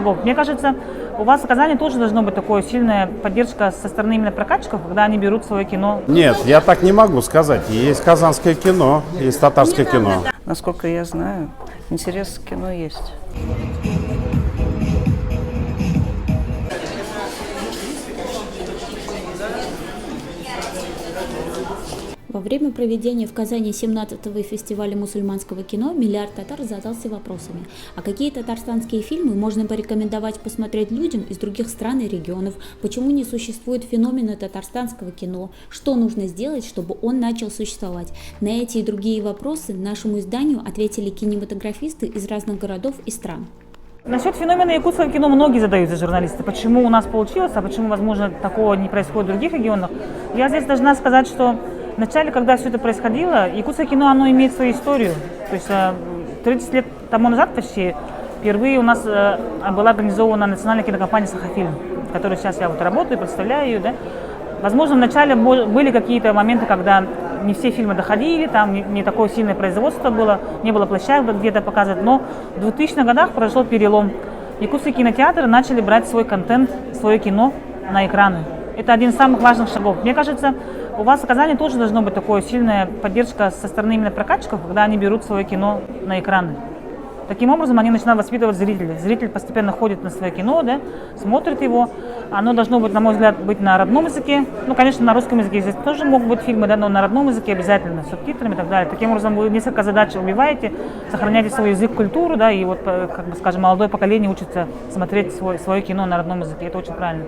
Мне кажется, у вас в Казани тоже должна быть такая сильная поддержка со стороны именно прокатчиков, когда они берут свое кино. Нет, я так не могу сказать. Есть казанское кино, есть татарское кино. Насколько я знаю, интерес к кино есть. Во время проведения в Казани 17-го фестиваля мусульманского кино миллиард татар задался вопросами, а какие татарстанские фильмы можно порекомендовать посмотреть людям из других стран и регионов, почему не существует феномена татарстанского кино, что нужно сделать, чтобы он начал существовать. На эти и другие вопросы нашему изданию ответили кинематографисты из разных городов и стран. Насчет феномена якутского кино многие задаются журналисты. Почему у нас получилось, а почему, возможно, такого не происходит в других регионах. Я здесь должна сказать, что вначале, когда все это происходило, якутское кино, оно имеет свою историю. То есть 30 лет тому назад почти впервые у нас была организована национальная кинокомпания «Сахафильм», в которой сейчас я вот работаю, представляю ее. Да? Возможно, вначале были какие-то моменты, когда не все фильмы доходили, там не такое сильное производство было, не было площадок где-то показывать. Но в 2000-х годах произошел перелом. Якутские кинотеатры начали брать свой контент, свое кино на экраны. Это один из самых важных шагов. Мне кажется, у вас в Казани тоже должна быть такая сильная поддержка со стороны именно прокатчиков, когда они берут свое кино на экраны. Таким образом, они начинают воспитывать зрителей. Зритель постепенно ходит на свое кино, да, смотрит его. Оно должно быть, на мой взгляд, быть на родном языке. Ну, конечно, на русском языке здесь тоже могут быть фильмы, да, но на родном языке обязательно, с субтитрами и так далее. Таким образом, вы несколько задач убиваете, сохраняете свой язык, культуру, да, и вот, как бы, скажем, молодое поколение учится смотреть свое кино на родном языке. Это очень правильно.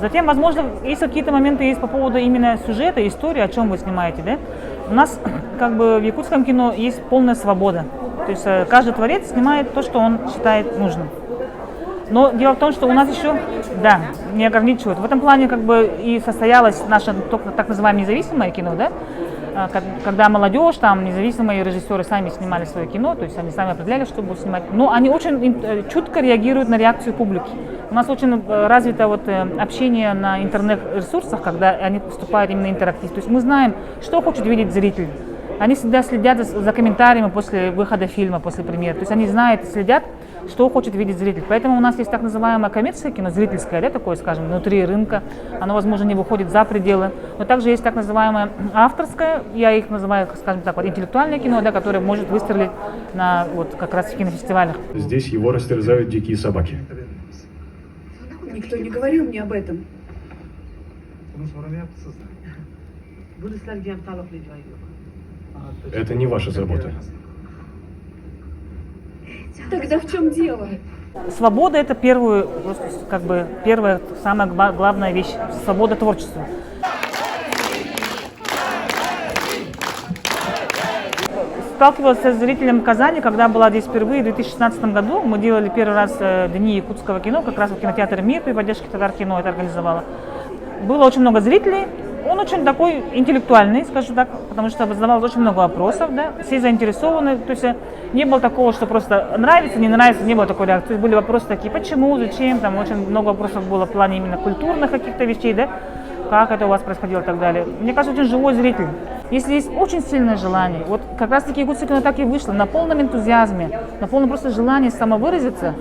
Затем, возможно, есть какие-то моменты есть по поводу именно сюжета, истории, о чем вы снимаете, да? У нас, как бы, в якутском кино есть полная свобода. То есть каждый творец снимает то, что он считает нужным. Но дело в том, что у нас еще, да, не ограничивают. В этом плане, как бы, и состоялось наше так называемое независимое кино, да? Когда молодежь, там, независимые режиссеры сами снимали свое кино, то есть они сами определяли, что будут снимать. Но они очень чутко реагируют на реакцию публики. У нас очень развито вот общение на интернет-ресурсах, когда они поступают именно интерактив. То есть мы знаем, что хочет видеть зритель. Они всегда следят за комментариями после выхода фильма, после премьеры. То есть они знают, следят, что хочет видеть зритель. Поэтому у нас есть так называемое коммерческое кино, зрительское, да, такое, скажем, внутри рынка. Оно, возможно, не выходит за пределы. Но также есть так называемое авторское, я их называю, скажем так, вот, интеллектуальное кино, да, которое может выстрелить на вот как раз в кинофестивалях. Здесь его растерзают дикие собаки. Никто не говорил мне об этом. Это не ваша забота. Тогда в чем дело? Свобода – это первая, самая главная вещь. Свобода творчества. Сталкивалась с зрителем Казани, когда была здесь впервые в 2016 году. Мы делали первый раз Дни якутского кино, как раз в кинотеатре «Мир» при поддержке Татар-кино это организовало. Было очень много зрителей. Он очень такой интеллектуальный, скажу так, потому что задавал очень много вопросов, да, все заинтересованы, то есть не было такого, что просто нравится, не нравится, не было такой реакции. То есть были вопросы такие, почему, зачем, там очень много вопросов было в плане именно культурных каких-то вещей, да, как это у вас происходило и так далее. Мне кажется, очень живой зритель. Если есть очень сильное желание, вот как раз таки якутское кино так и вышло, на полном энтузиазме, на полном просто желании самовыразиться,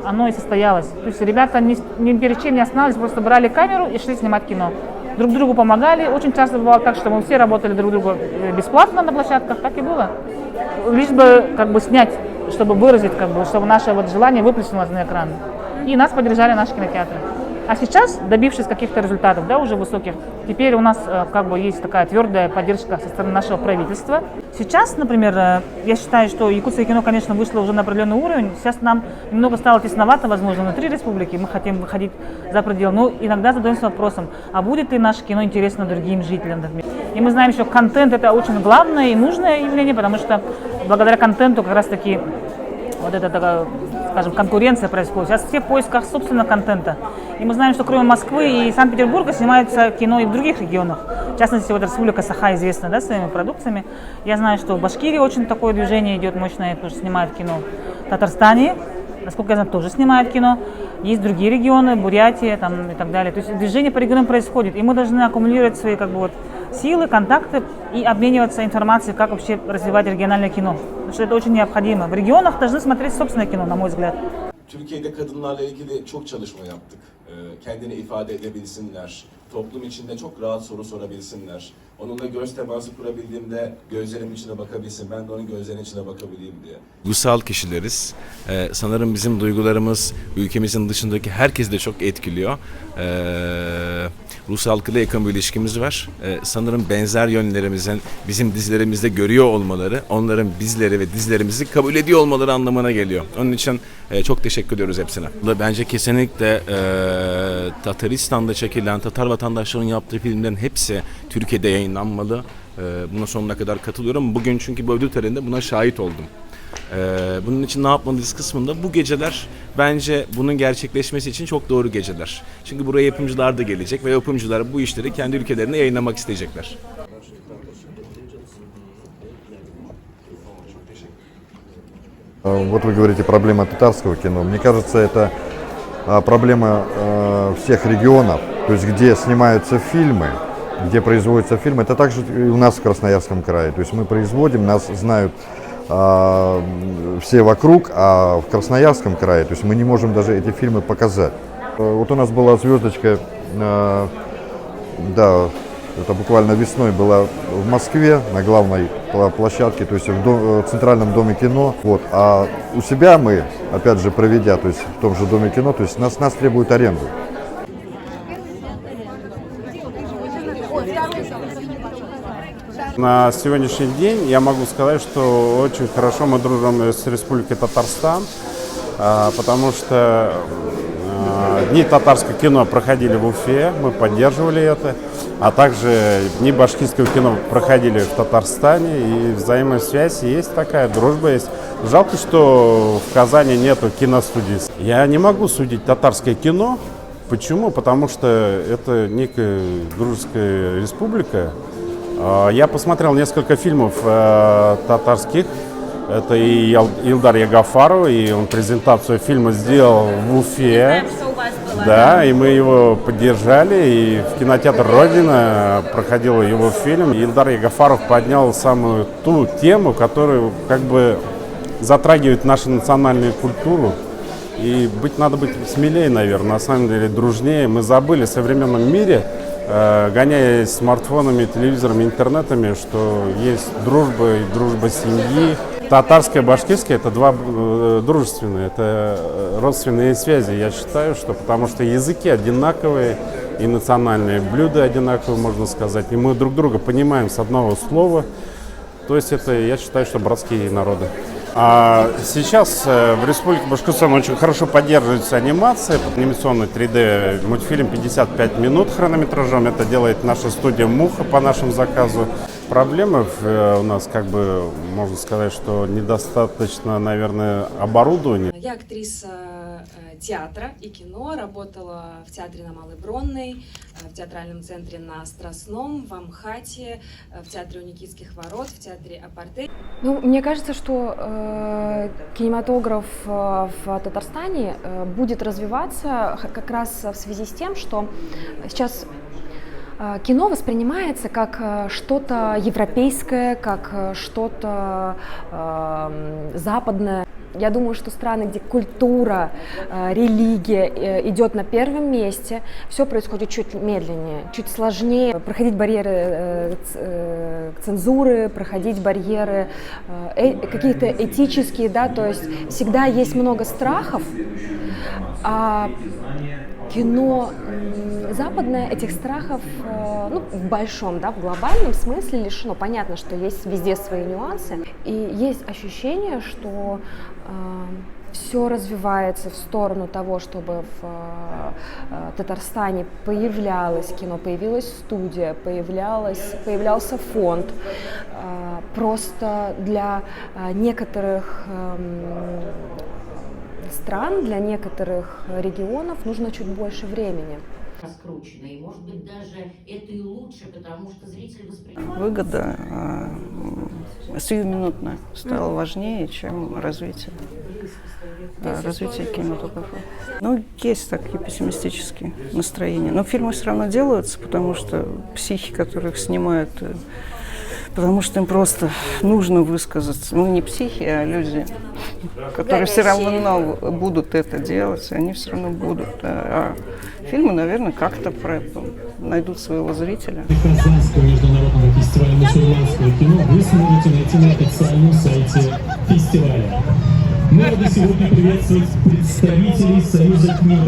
оно и состоялось. То есть ребята ни перед чем не останавливались, просто брали камеру и шли снимать кино. Друг другу помогали. Очень часто бывало так, что мы все работали друг другу бесплатно на площадках, так и было. Лишь бы как бы снять, чтобы выразить, как бы, чтобы наше вот желание выплеснулось на экран. И нас поддержали наши кинотеатры. А сейчас, добившись каких-то результатов, да, уже высоких, теперь у нас как бы есть такая твердая поддержка со стороны нашего правительства. Сейчас, например, я считаю, что якутское кино, конечно, вышло уже на определенный уровень. Сейчас нам немного стало тесновато, возможно, внутри республики. Мы хотим выходить за пределы. Но иногда задаемся вопросом, а будет ли наше кино интересно другим жителям? И мы знаем, что контент – это очень главное и нужное явление, потому что благодаря контенту как раз-таки вот эта такая, скажем, конкуренция происходит. Сейчас все в поисках собственного контента. И мы знаем, что кроме Москвы и Санкт-Петербурга снимается кино и в других регионах. В частности, вот Республика Саха известна, да, своими продукциями. Я знаю, что в Башкирии очень такое движение идет мощное, потому что снимают кино. В Татарстане, насколько я знаю, тоже снимают кино. есть другие регионы, Бурятия там, и так далее. То есть движение по регионам происходит, и мы должны аккумулировать свои как бы, вот, силы, контакты и обмениваться информацией, как вообще развивать региональное кино. Потому что это очень необходимо. В регионах должны смотреть собственное кино, на мой взгляд. Türkiye'de kadınlarla ilgili çok çalışma yaptık. Kendini ifade edebilsinler, toplum içinde çok rahat soru sorabilsinler. Onunla göz teması kurabildiğimde gözlerimin içine bakabilsin, ben de onun gözlerinin içine bakabileyim diye. Duygusal kişileriz. Sanırım bizim duygularımız ülkemizin dışındaki herkesi de çok etkiliyor. Rus halkıyla yakın bir ilişkimiz var. Sanırım benzer yönlerimizin bizim dizilerimizde görüyor olmaları, onların bizleri ve dizilerimizi kabul ediyor olmaları anlamına geliyor. Onun için çok teşekkür ediyoruz hepsine. Bence kesinlikle Tataristan'da çekilen Tatar vatandaşların yaptığı filmlerin hepsi Türkiye'de yayınlanmalı. Buna sonuna kadar katılıyorum. Bugün çünkü bu ödül töreninde buna şahit oldum. Bunun için ne yapmalıyız kısmında bu geceler bence bunun gerçekleşmesi için çok doğru geceler. Çünkü buraya yapımcılar da gelecek ve yapımcılar bu işleri kendi ülkelerinde yayınlamak isteyecekler. Вот вы говорите, проблема татарского кино. Мне кажется, это проблема всех регионов, то есть где снимаются фильмы, где производятся фильмы. Это также и у нас в Красноярском крае. То есть мы производим, нас знают все вокруг, а в Красноярском крае, то есть мы не можем даже эти фильмы показать. Вот у нас была звездочка, да, это буквально весной была в Москве на главной площадке, то есть в Центральном доме кино. Вот. А у себя мы, опять же, проведя, то есть в том же доме кино, то есть нас требуют аренду. На сегодняшний день я могу сказать, что очень хорошо мы дружим с Республикой Татарстан, потому что Дни татарского кино проходили в Уфе, мы поддерживали это, а также Дни башкирского кино проходили в Татарстане, и взаимосвязь есть такая, дружба есть. Жалко, что в Казани нету киностудии. Я не могу судить татарское кино. Почему? Потому что это некая дружеская республика. Я посмотрел несколько фильмов татарских. Это и Илдар Ягафаров, и он презентацию фильма сделал в Уфе. Да, и мы его поддержали, и в кинотеатр «Родина» проходил его фильм. Илдар Ягафаров поднял самую ту тему, которая как бы затрагивает нашу национальную культуру. И надо быть смелее, наверное, на самом деле дружнее. Мы забыли в современном мире, гоняясь смартфонами, телевизорами, интернетами, что есть дружба и дружба семьи. Татарское, башкирское – это два дружественные, это родственные связи, я считаю, что потому что языки одинаковые и национальные блюда одинаковые, можно сказать, и мы друг друга понимаем с одного слова, то есть это, я считаю, что братские народы. А сейчас в Республике Башкортостан очень хорошо поддерживается анимация, анимационный 3D мультфильм 55 минут хронометражом, это делает наша студия «Муха» по нашему заказу. Проблемы у нас, как бы, можно сказать, что недостаточно, наверное, оборудования. Я актриса театра и кино, работала в театре на Малой Бронной, в театральном центре на Страстном, в Амхате, в театре у Никитских ворот, в театре Апартей. Ну, мне кажется, что кинематограф в Татарстане будет развиваться как раз в связи с тем, что сейчас кино воспринимается как что-то европейское, как что-то западное. Я думаю, что страны, где культура, религия идет на первом месте, все происходит чуть медленнее, чуть сложнее. Проходить барьеры цензуры, проходить барьеры какие-то этические, да, то есть всегда есть много страхов, а кино западное этих страхов, ну, в большом, да, в глобальном смысле лишено. Понятно, что есть везде свои нюансы, и есть ощущение, что все развивается в сторону того, чтобы в Татарстане появлялось кино, появилась студия, появлялся фонд. Просто для некоторых стран, для некоторых регионов нужно чуть больше времени. Раскручено, и может быть даже это и лучше, потому что зритель воспринимает... Выгода сиюминутная стала важнее, чем развитие. развития кинематографа. Ну, есть такие пессимистические настроения. Но фильмы все равно делаются, потому что психи, которых снимают, потому что им просто нужно высказаться. Ну, не психи, а люди, которые все равно будут это делать, они все равно будут. А фильмы, наверное, как-то найдут своего зрителя. Казанского международного фестиваля мусульманского кино вы сможете найти на официальном сайте фестиваля. Мы рады сегодня приветствовать представителей Союза книг.